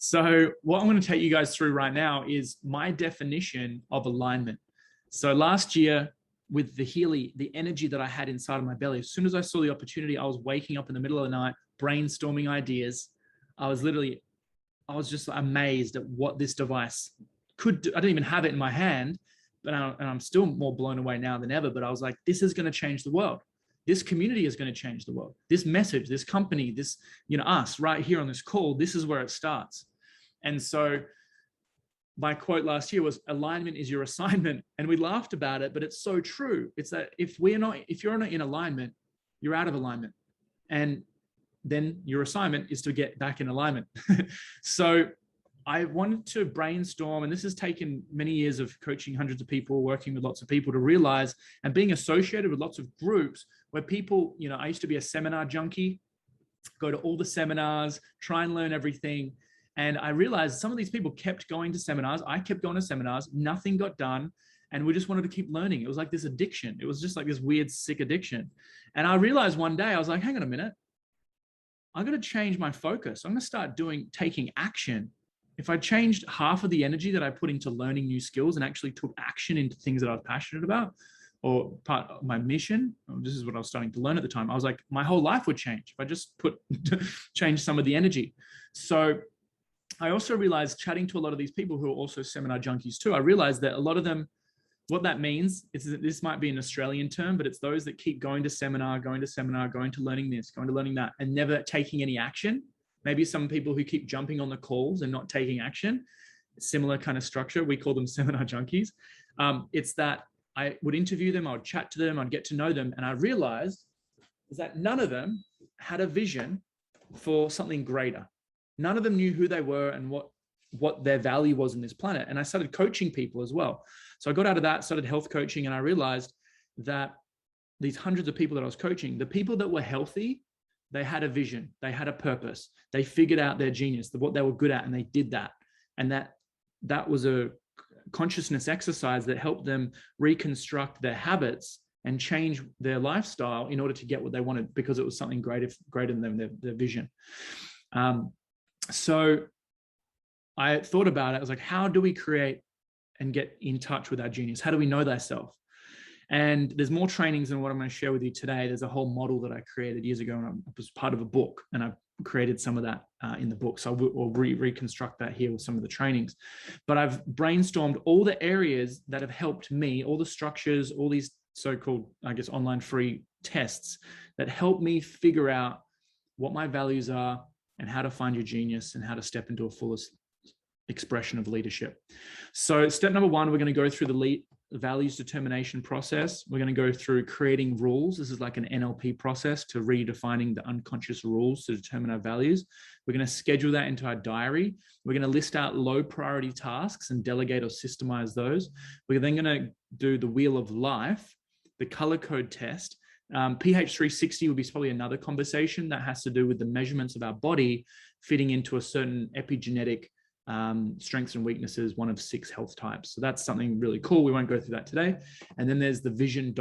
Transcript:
So what I'm going to take you guys through right now is my definition of alignment. So last year with the Healy, the energy that I had inside of my belly, as soon as I saw the opportunity, I was waking up in the middle of the night, brainstorming ideas. I was just amazed at what this device could do. I didn't even have it in my hand, but I'm still more blown away now than ever. But I was like, this is going to change the world. This community is going to change the world. This message, this company, this, us right here on this call, this is where it starts. And so my quote last year was, alignment is your assignment. And we laughed about it, but it's so true. It's that if you're not in alignment, you're out of alignment. And then your assignment is to get back in alignment. So I wanted to brainstorm, and this has taken many years of coaching hundreds of people, working with lots of people to realize, and being associated with lots of groups where people, I used to be a seminar junkie, go to all the seminars, try and learn everything. And I realized some of these people kept going to seminars. I kept going to seminars, nothing got done. And we just wanted to keep learning. It was like this addiction. It was just like this weird, sick addiction. And I realized one day, I was like, hang on a minute. I'm going to change my focus. I'm going to start taking action. If I changed half of the energy that I put into learning new skills and actually took action into things that I was passionate about, or part of my mission, this is what I was starting to learn at the time. I was like, my whole life would change if I just change some of the energy. So I also realized, chatting to a lot of these people who are also seminar junkies too, I realized that a lot of them, what that means is that this might be an Australian term, but it's those that keep going to seminar, going to learning this, going to learning that, and never taking any action. Maybe some people who keep jumping on the calls and not taking action. Similar kind of structure. We call them seminar junkies. It's that I would interview them, I would chat to them, I'd get to know them. And I realized is that none of them had a vision for something greater. None of them knew who they were and what their value was in this planet. And I started coaching people as well. So I got out of that, started health coaching, and I realized that these hundreds of people that I was coaching, the people that were healthy, they had a vision, they had a purpose, they figured out their genius, what they were good at, and they did that. And that was a consciousness exercise that helped them reconstruct their habits and change their lifestyle in order to get what they wanted, because it was something greater than them, their vision. So I thought about it. I was like, how do we create and get in touch with our genius? How do we know thyself? And there's more trainings than what I'm going to share with you today. There's a whole model that I created years ago, and I was part of a book, and I've created some of that in the book. So I'll reconstruct that here with some of the trainings. But I've brainstormed all the areas that have helped me, all the structures, all these so-called, online free tests that help me figure out what my values are and how to find your genius and how to step into a fullest expression of leadership. So step number one, we're going to go through the values determination process. We're going to go through creating rules. This is like an NLP process to redefining the unconscious rules to determine our values. We're going to schedule that into our diary. We're going to list out low priority tasks and delegate or systemize those. We're then going to do the wheel of life, the color code test. pH 360 will be probably another conversation that has to do with the measurements of our body fitting into a certain epigenetic strengths and weaknesses, one of 6 health types. So that's something really cool. We won't go through that today. And then there's the vision